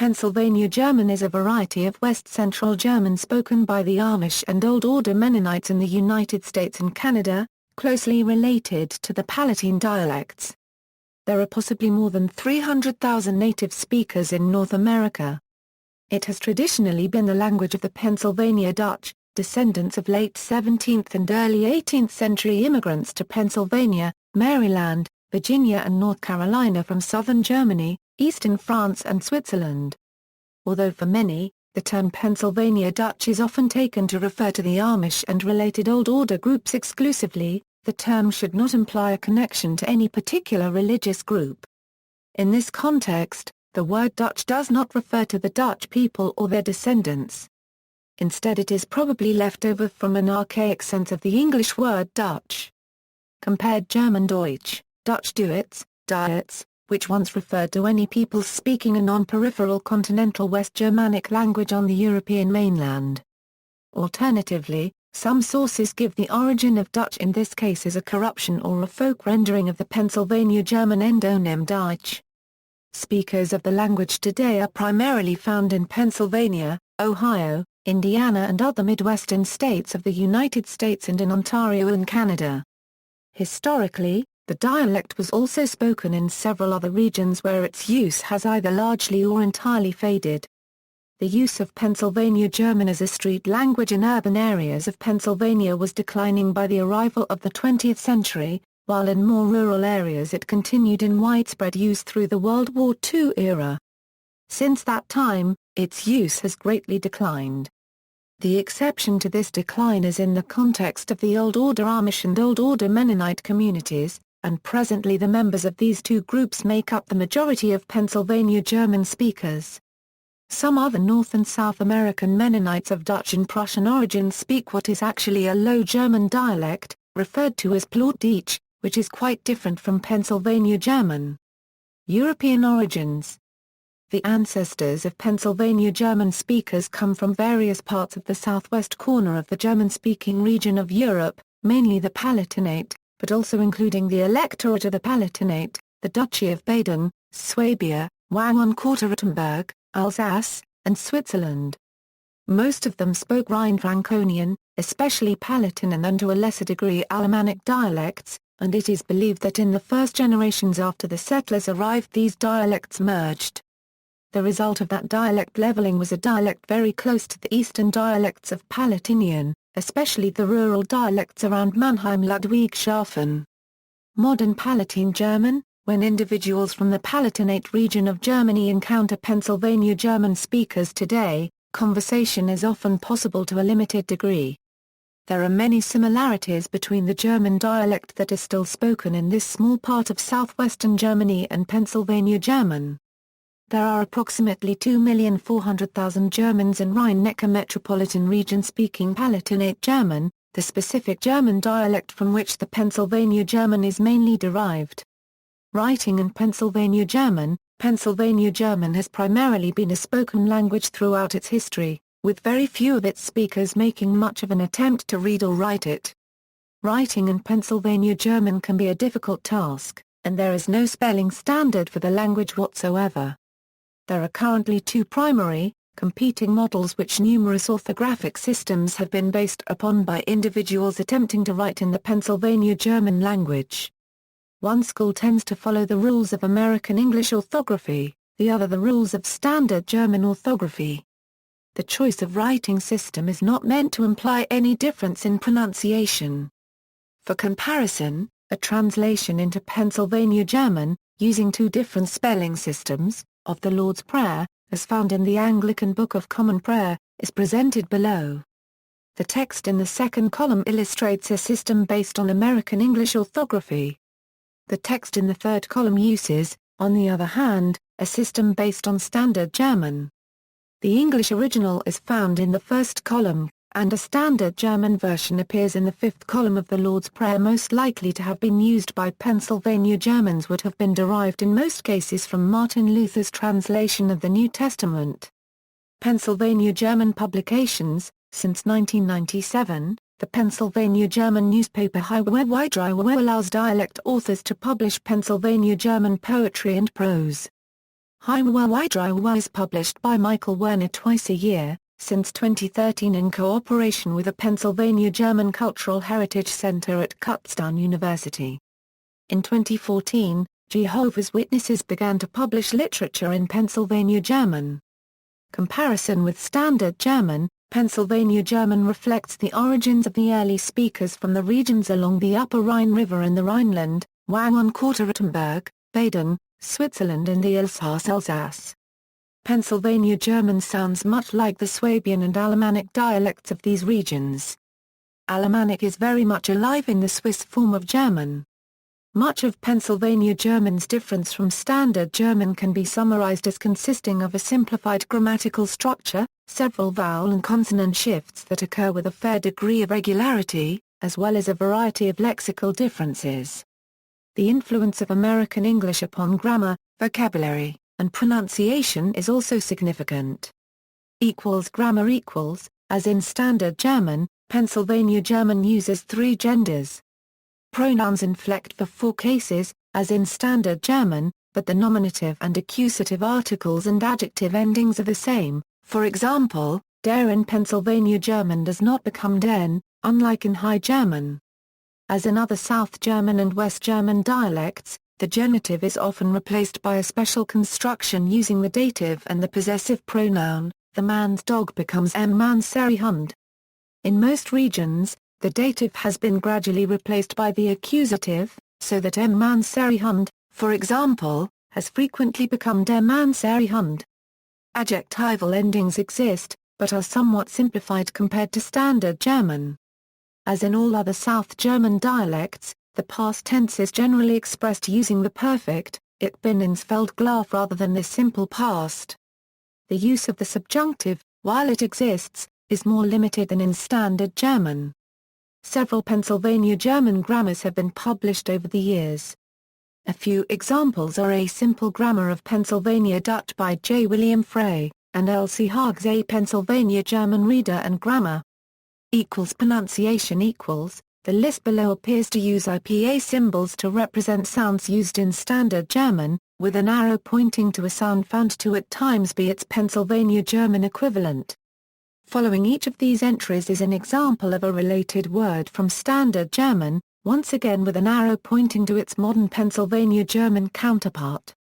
Pennsylvania German is a variety of West Central German spoken by the Amish and Old Order Mennonites in the United States and Canada, closely related to the Palatine dialects. There are possibly more than 300,000 native speakers in North America. It has traditionally been the language of the Pennsylvania Dutch, descendants of late 17th and early 18th century immigrants to Pennsylvania, Maryland, Virginia and North Carolina from southern Germany, eastern France and Switzerland. Although for many, the term Pennsylvania Dutch is often taken to refer to the Amish and related Old Order groups exclusively, the term should not imply a connection to any particular religious group. In this context, the word Dutch does not refer to the Dutch people or their descendants. Instead it is probably left over from an archaic sense of the English word Dutch. Compared German Deutsch, Dutch dialects, which once referred to any peoples speaking a non-peripheral continental West Germanic language on the European mainland. Alternatively, some sources give the origin of Dutch in this case as a corruption or a folk rendering of the Pennsylvania German endonym Deutsch. Speakers of the language today are primarily found in Pennsylvania, Ohio, Indiana and other Midwestern states of the United States and in Ontario and Canada. Historically, the dialect was also spoken in several other regions where its use has either largely or entirely faded. The use of Pennsylvania German as a street language in urban areas of Pennsylvania was declining by the arrival of the 20th century, while in more rural areas it continued in widespread use through the World War II era. Since that time, its use has greatly declined. The exception to this decline is in the context of the Old Order Amish and Old Order Mennonite communities, and presently the members of these two groups make up the majority of Pennsylvania German speakers. Some other North and South American Mennonites of Dutch and Prussian origin speak what is actually a Low German dialect, referred to as Plattdeutsch, which is quite different from Pennsylvania German. European origins. The ancestors of Pennsylvania German speakers come from various parts of the southwest corner of the German-speaking region of Europe, mainly the Palatinate, but also including the Electorate of the Palatinate, the Duchy of Baden, Swabia, Württemberg, Alsace, and Switzerland. Most of them spoke Rhine-Franconian, especially Palatine and to a lesser degree Alemannic dialects, and it is believed that in the first generations after the settlers arrived these dialects merged. The result of that dialect leveling was a dialect very close to the eastern dialects of Palatinian, especially the rural dialects around Mannheim-Ludwigshafen. Modern Palatine German, when individuals from the Palatinate region of Germany encounter Pennsylvania German speakers today, conversation is often possible to a limited degree. There are many similarities between the German dialect that is still spoken in this small part of southwestern Germany and Pennsylvania German. There are approximately 2,400,000 Germans in Rhine-Neckar metropolitan region speaking Palatinate German, the specific German dialect from which the Pennsylvania German is mainly derived. Writing in Pennsylvania German has primarily been a spoken language throughout its history, with very few of its speakers making much of an attempt to read or write it. Writing in Pennsylvania German can be a difficult task, and there is no spelling standard for the language whatsoever. There are currently two primary, competing models which numerous orthographic systems have been based upon by individuals attempting to write in the Pennsylvania German language. One school tends to follow the rules of American English orthography, the other the rules of Standard German orthography. The choice of writing system is not meant to imply any difference in pronunciation. For comparison, a translation into Pennsylvania German, using two different spelling systems, of the Lord's Prayer, as found in the Anglican Book of Common Prayer, is presented below. The text in the second column illustrates a system based on American English orthography. The text in the third column uses, on the other hand, a system based on Standard German. The English original is found in the first column, and a Standard German version appears in the fifth column of the Lord's Prayer. Most likely to have been used by Pennsylvania Germans would have been derived in most cases from Martin Luther's translation of the New Testament. Pennsylvania German publications. Since 1997, the Pennsylvania German newspaper Highway allows dialect authors to publish Pennsylvania German poetry and prose. Hiwa is published by Michael Werner twice a year, since 2013 in cooperation with the Pennsylvania German Cultural Heritage Center at Kutztown University. In 2014, Jehovah's Witnesses began to publish literature in Pennsylvania German. Comparison with Standard German. Pennsylvania German reflects the origins of the early speakers from the regions along the Upper Rhine River in the Rhineland, Württemberg, Baden, Switzerland and the Alsace. Pennsylvania German sounds much like the Swabian and Alemannic dialects of these regions. Alemannic is very much alive in the Swiss form of German. Much of Pennsylvania German's difference from Standard German can be summarized as consisting of a simplified grammatical structure, several vowel and consonant shifts that occur with a fair degree of regularity, as well as a variety of lexical differences. The influence of American English upon grammar, vocabulary, and pronunciation is also significant. Grammar equals, as in Standard German, Pennsylvania German uses 3 genders. Pronouns inflect for 4 cases, as in Standard German, but the nominative and accusative articles and adjective endings are the same. For example, der in Pennsylvania German does not become den, unlike in High German. As in other South German and West German dialects, the genitive is often replaced by a special construction using the dative and the possessive pronoun. The man's dog becomes man serie Hund. In most regions, the dative has been gradually replaced by the accusative, so that man serie Hund, for example, has frequently become der man serie Hund. Adjectival endings exist, but are somewhat simplified compared to Standard German. As in all other South German dialects, the past tense is generally expressed using the perfect, ich bin ins Feld gelaufen rather than the simple past. The use of the subjunctive, while it exists, is more limited than in Standard German. Several Pennsylvania German grammars have been published over the years. A few examples are A Simple Grammar of Pennsylvania Dutch by J. William Frey, and L.C. Haag's A Pennsylvania German Reader and Grammar. Pronunciation equals, the list below appears to use IPA symbols to represent sounds used in Standard German, with an arrow pointing to a sound found to at times be its Pennsylvania German equivalent. Following each of these entries is an example of a related word from Standard German, once again with an arrow pointing to its modern Pennsylvania German counterpart.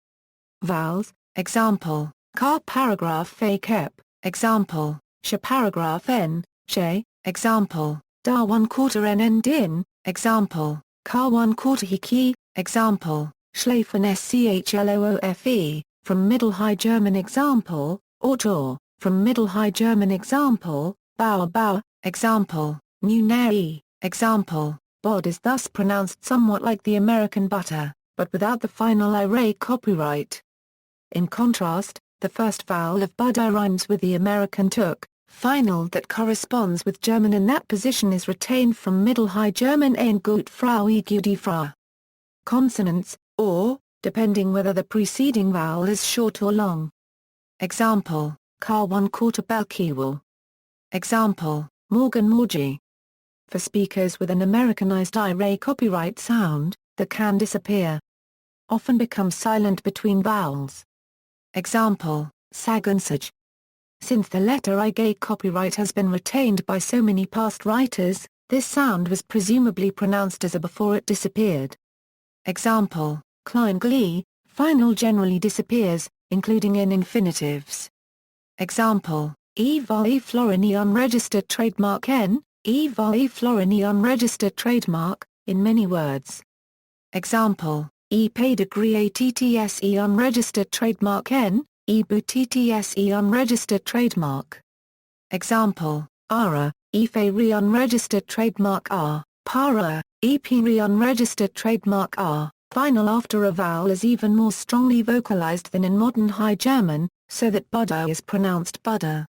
Vowels, example, car paragraph a kep, example, sh paragraph n, she, example, da 1/4 n din, example, car 1/4 hiki, example, schlafen schloofe, from Middle High German example, Autor, from Middle High German example, Bauer, example, Nunei, example, bod is thus pronounced somewhat like the American butter, but without the final IRA copyright. In contrast, the first vowel of butter rhymes with the American took, final that corresponds with German in that position is retained from Middle High German ein gut Frau gute Frau. Consonants, or, depending whether the preceding vowel is short or long. Example, car 1/4 Belkiwo. Example, Morgan Morgie. For speakers with an Americanized IRA copyright sound, the can disappear. Often becomes silent between vowels. Example, Sagansage. Since the letter I copyright has been retained by so many past writers, this sound was presumably pronounced as a before it disappeared. Example, Klein Glee, final generally disappears, including in infinitives. Example, Eva E. Florini unregistered trademark N, Eva E. Florini unregistered trademark, in many words. Example, E. Pedigree ATTSE unregistered trademark N, EBU TTSE unregistered trademark. Example, ARA, EFE unregistered trademark R, PARA, EP unregistered trademark R. Final after a vowel is even more strongly vocalized than in modern High German, so that butter is pronounced budder.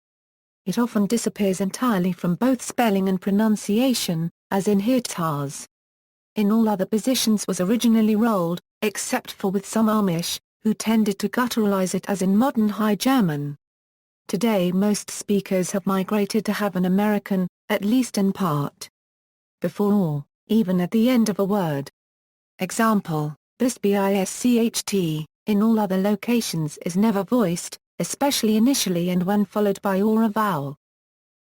It often disappears entirely from both spelling and pronunciation, as in Hirtars. In all other positions was originally rolled, except for with some Amish, who tended to gutturalize it as in modern High German. Today most speakers have migrated to have an American, at least in part. Before or, even at the end of a word. Example, bischt, in all other locations is never voiced, especially initially and when followed by or a vowel.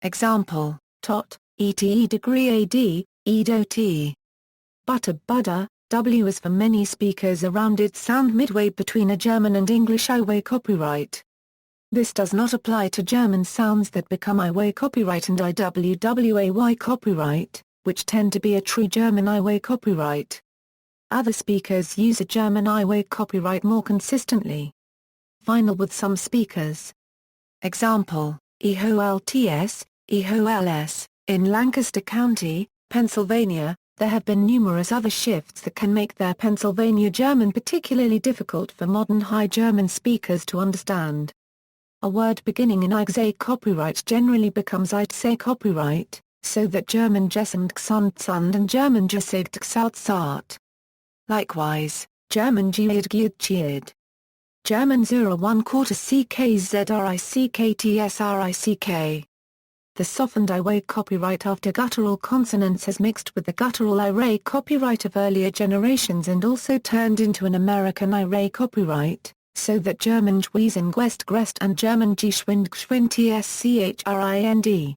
Example, tot, ete degree ad, edot. Butter, W is for many speakers a rounded sound midway between a German and English I-way copyright. This does not apply to German sounds that become I-way copyright and IWWAY copyright, which tend to be a true German I-way copyright. Other speakers use a German I-way copyright more consistently. Final with some speakers. Example, EHOLTS, EHOLS. In Lancaster County, Pennsylvania, there have been numerous other shifts that can make their Pennsylvania German particularly difficult for modern High German speakers to understand. A word beginning in IGSA copyright generally becomes ITSA copyright, so that German Gesamtgesundtsund and German Gesägtgesautsart. Likewise, German Giedgiedchied. German 0¼ CKZRICKTSRICK. The softened I-way copyright after guttural consonants has mixed with the guttural I-ray copyright of earlier generations and also turned into an American I-ray copyright, so that German Schwiesenguest and German Geschwindtschrind.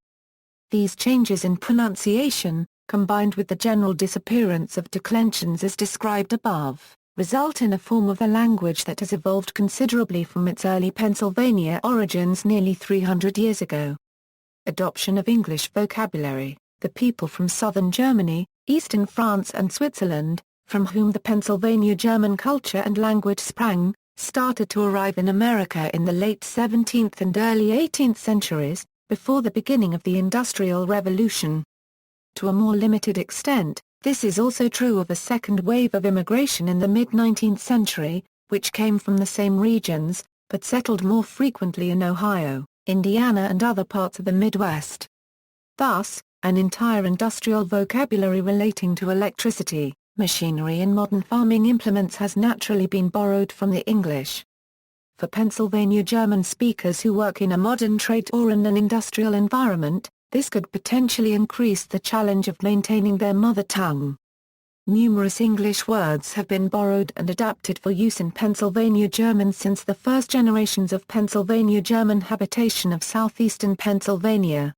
These changes in pronunciation, combined with the general disappearance of declensions as described above, result in a form of the language that has evolved considerably from its early Pennsylvania origins nearly 300 years ago. Adoption of English vocabulary. The people from southern Germany, eastern France and Switzerland, from whom the Pennsylvania German culture and language sprang, started to arrive in America in the late 17th and early 18th centuries, before the beginning of the Industrial Revolution. To a more limited extent, this is also true of a second wave of immigration in the mid-19th century, which came from the same regions, but settled more frequently in Ohio, Indiana and other parts of the Midwest. Thus, an entire industrial vocabulary relating to electricity, machinery and modern farming implements has naturally been borrowed from the English. For Pennsylvania German speakers who work in a modern trade or in an industrial environment, this could potentially increase the challenge of maintaining their mother tongue. Numerous English words have been borrowed and adapted for use in Pennsylvania German since the first generations of Pennsylvania German habitation of southeastern Pennsylvania.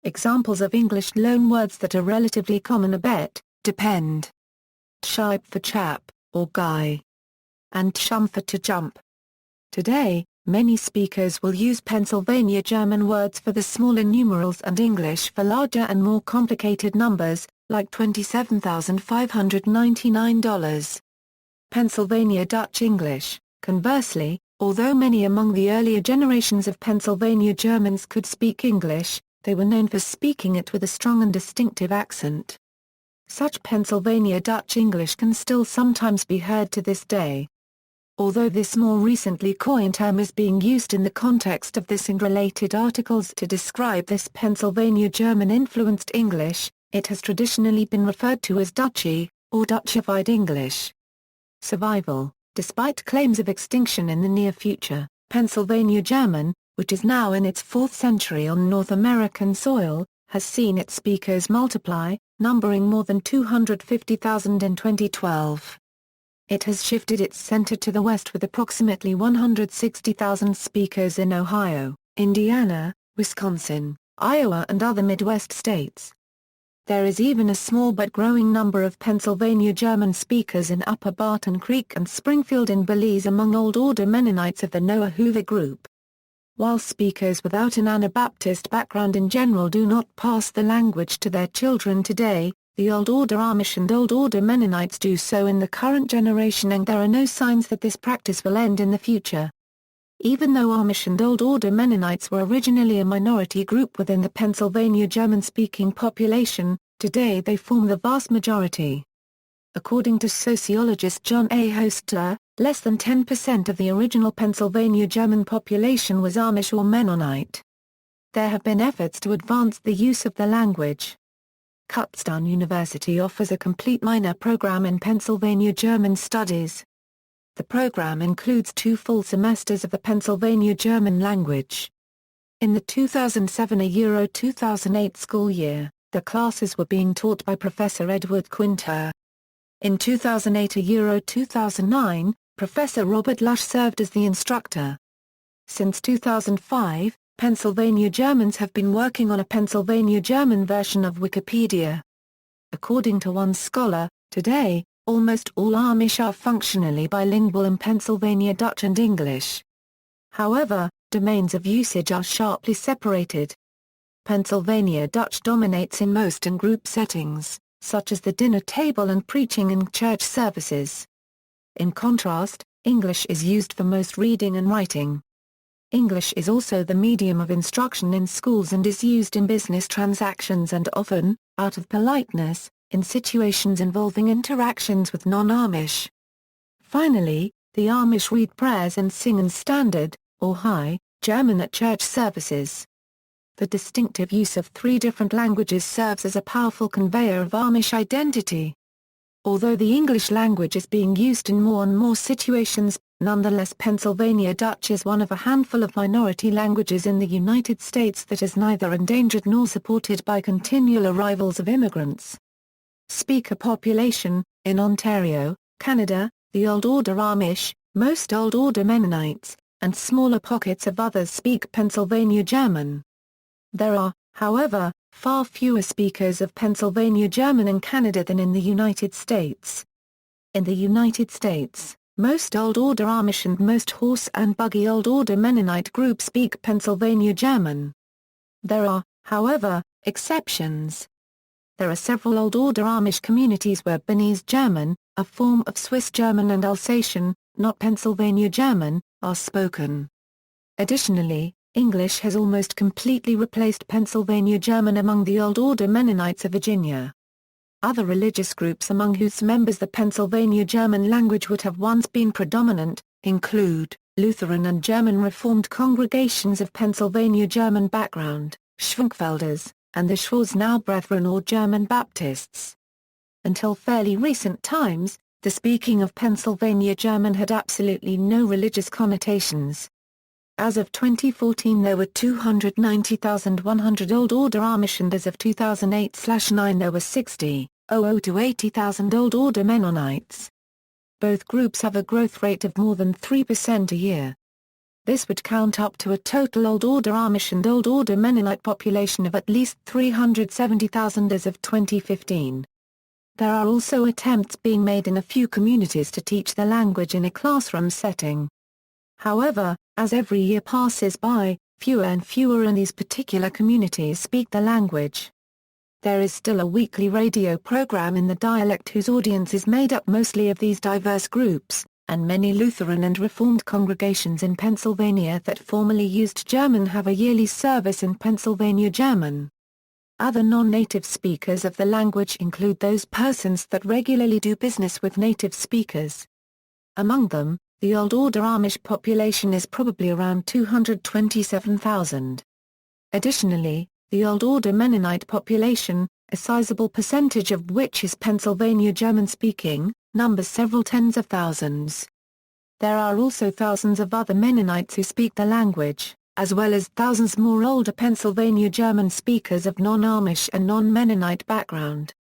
Examples of English loanwords that are relatively common are bet, depend, Scheib for chap, or guy, and chum for to jump. Today, many speakers will use Pennsylvania German words for the smaller numerals and English for larger and more complicated numbers, like $27,599. Pennsylvania Dutch English. Conversely, although many among the earlier generations of Pennsylvania Germans could speak English, they were known for speaking it with a strong and distinctive accent. Such Pennsylvania Dutch English can still sometimes be heard to this day. Although this more recently coined term is being used in the context of this and related articles to describe this Pennsylvania German-influenced English, it has traditionally been referred to as Dutchy, or Dutchified English. Survival. Despite claims of extinction in the near future, Pennsylvania German, which is now in its 4th century on North American soil, has seen its speakers multiply, numbering more than 250,000 in 2012. It has shifted its center to the west with approximately 160,000 speakers in Ohio, Indiana, Wisconsin, Iowa and other Midwest states. There is even a small but growing number of Pennsylvania German speakers in Upper Barton Creek and Springfield in Belize among Old Order Mennonites of the Noah Hoover group. While speakers without an Anabaptist background in general do not pass the language to their children today, the Old Order Amish and Old Order Mennonites do so in the current generation and there are no signs that this practice will end in the future. Even though Amish and Old Order Mennonites were originally a minority group within the Pennsylvania German-speaking population, today they form the vast majority. According to sociologist John A. Hostler, less than 10% of the original Pennsylvania German population was Amish or Mennonite. There have been efforts to advance the use of the language. Kutztown University offers a complete minor program in Pennsylvania German Studies. The program includes 2 full semesters of the Pennsylvania German language. In the 2007-2008 school year, the classes were being taught by Professor Edward Quinter. In 2008-2009, Professor Robert Lush served as the instructor. Since 2005, Pennsylvania Germans have been working on a Pennsylvania German version of Wikipedia. According to one scholar, today, almost all Amish are functionally bilingual in Pennsylvania Dutch and English. However, domains of usage are sharply separated. Pennsylvania Dutch dominates in most in-group settings, such as the dinner table and preaching in church services. In contrast, English is used for most reading and writing. English is also the medium of instruction in schools and is used in business transactions and often, out of politeness, in situations involving interactions with non-Amish. Finally, the Amish read prayers and sing in Standard, or High, German at church services. The distinctive use of three different languages serves as a powerful conveyor of Amish identity. Although the English language is being used in more and more situations, nonetheless Pennsylvania Dutch is one of a handful of minority languages in the United States that is neither endangered nor supported by continual arrivals of immigrants. Speaker population: in Ontario, Canada, the Old Order Amish, most Old Order Mennonites, and smaller pockets of others speak Pennsylvania German. There are, however, far fewer speakers of Pennsylvania German in Canada than in the United States. In the United States, most Old Order Amish and most Horse and Buggy Old Order Mennonite groups speak Pennsylvania German. There are, however, exceptions. There are several Old Order Amish communities where Bernese German, a form of Swiss German, and Alsatian, not Pennsylvania German, are spoken. Additionally, English has almost completely replaced Pennsylvania German among the Old Order Mennonites of Virginia. Other religious groups among whose members the Pennsylvania German language would have once been predominant, include Lutheran and German Reformed congregations of Pennsylvania German background, Schwenkfelders, and the Schwarzenau Brethren or German Baptists. Until fairly recent times, the speaking of Pennsylvania German had absolutely no religious connotations. As of 2014 there were 290,100 Old Order Amish, and as of 2008/9 there were 60,000 to 80,000 Old Order Mennonites. Both groups have a growth rate of more than 3% a year. This would count up to a total Old Order Amish and Old Order Mennonite population of at least 370,000 as of 2015. There are also attempts being made in a few communities to teach the language in a classroom setting. However, as every year passes by, fewer and fewer in these particular communities speak the language. There is still a weekly radio program in the dialect whose audience is made up mostly of these diverse groups, and many Lutheran and Reformed congregations in Pennsylvania that formerly used German have a yearly service in Pennsylvania German. Other non-native speakers of the language include those persons that regularly do business with native speakers. Among them, the Old Order Amish population is probably around 227,000. Additionally, the Old Order Mennonite population, a sizable percentage of which is Pennsylvania German-speaking, numbers several tens of thousands. There are also thousands of other Mennonites who speak the language, as well as thousands more older Pennsylvania German speakers of non-Amish and non-Mennonite background.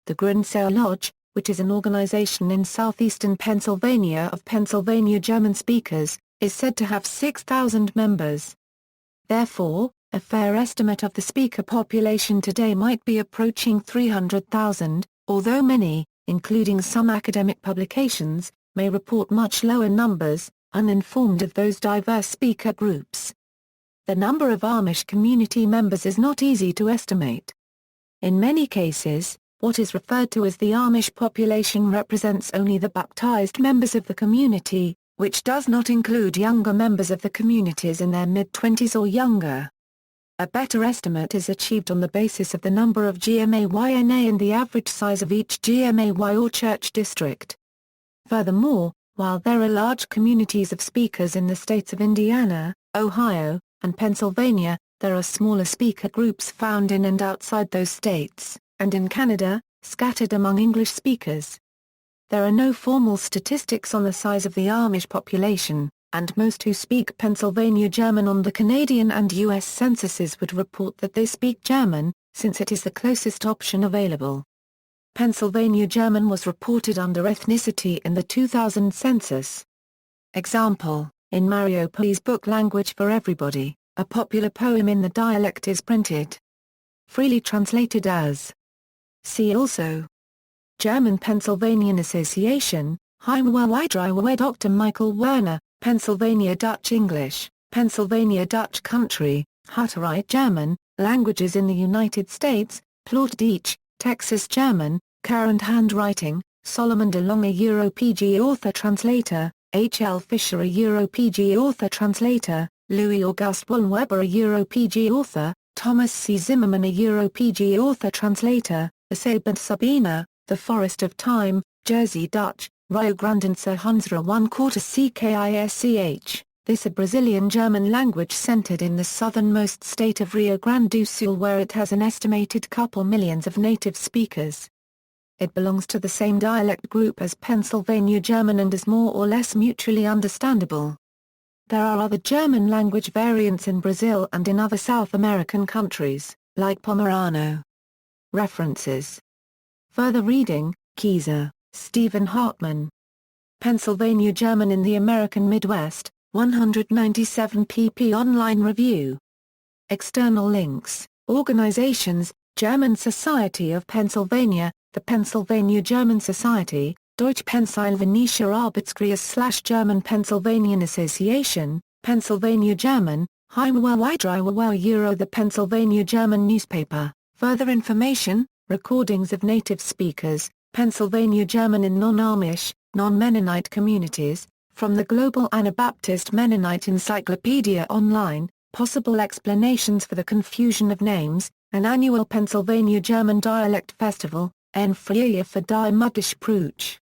The Grindsale Lodge, which is an organization in southeastern Pennsylvania of Pennsylvania German speakers, is said to have 6,000 members. Therefore, a fair estimate of the speaker population today might be approaching 300,000, although many, including some academic publications, may report much lower numbers, uninformed of those diverse speaker groups. The number of Amish community members is not easy to estimate. In many cases, what is referred to as the Amish population represents only the baptized members of the community, which does not include younger members of the communities in their mid-20s or younger. A better estimate is achieved on the basis of the number of GMAYNA and the average size of each GMAY or church district. Furthermore, while there are large communities of speakers in the states of Indiana, Ohio, and Pennsylvania, there are smaller speaker groups found in and outside those states, and in Canada, scattered among English speakers. There are no formal statistics on the size of the Amish population, and most who speak Pennsylvania German on the Canadian and U.S. censuses would report that they speak German, since it is the closest option available. Pennsylvania German was reported under ethnicity in the 2000 census, Example, in Mario Pui's book Language for Everybody, a popular poem in the dialect is printed. Freely translated as. See also. German Pennsylvanian Association, Heimweh Dr. Michael Werner, Pennsylvania Dutch English, Pennsylvania Dutch Country, Hutterite German, Languages in the United States, Plattdeutsch, Texas German, Current Handwriting, Solomon de Lange Euro-PG Author Translator, H. L. Fisher a Euro-PG Author Translator, Louis Auguste Wollweber a Euro-PG Author, Thomas C. Zimmerman a Euro-PG Author Translator, Asabent Sabina, The Forest of Time, Jersey Dutch, Rio Grandense Hunsra 1/4 CKISCH, this a Brazilian German language centered in the southernmost state of Rio Grande do Sul where it has an estimated couple millions of native speakers. It belongs to the same dialect group as Pennsylvania German and is more or less mutually understandable. There are other German language variants in Brazil and in other South American countries, like Pomerano. References. Further reading, Kieser, Stephen Hartman. Pennsylvania German in the American Midwest, 197 pp. Online review. External links, Organizations, German Society of Pennsylvania, the Pennsylvania German Society, Deutsche Pennsylvanische Arbeitskreis/German Pennsylvanian Association, Pennsylvania German, Heimweh Euro the Pennsylvania German newspaper. Further information, recordings of native speakers, Pennsylvania German in non-Amish, non-Mennonite communities, from the Global Anabaptist Mennonite Encyclopedia Online, possible explanations for the confusion of names, an annual Pennsylvania German Dialect Festival, en Vrije für die Muttersprache.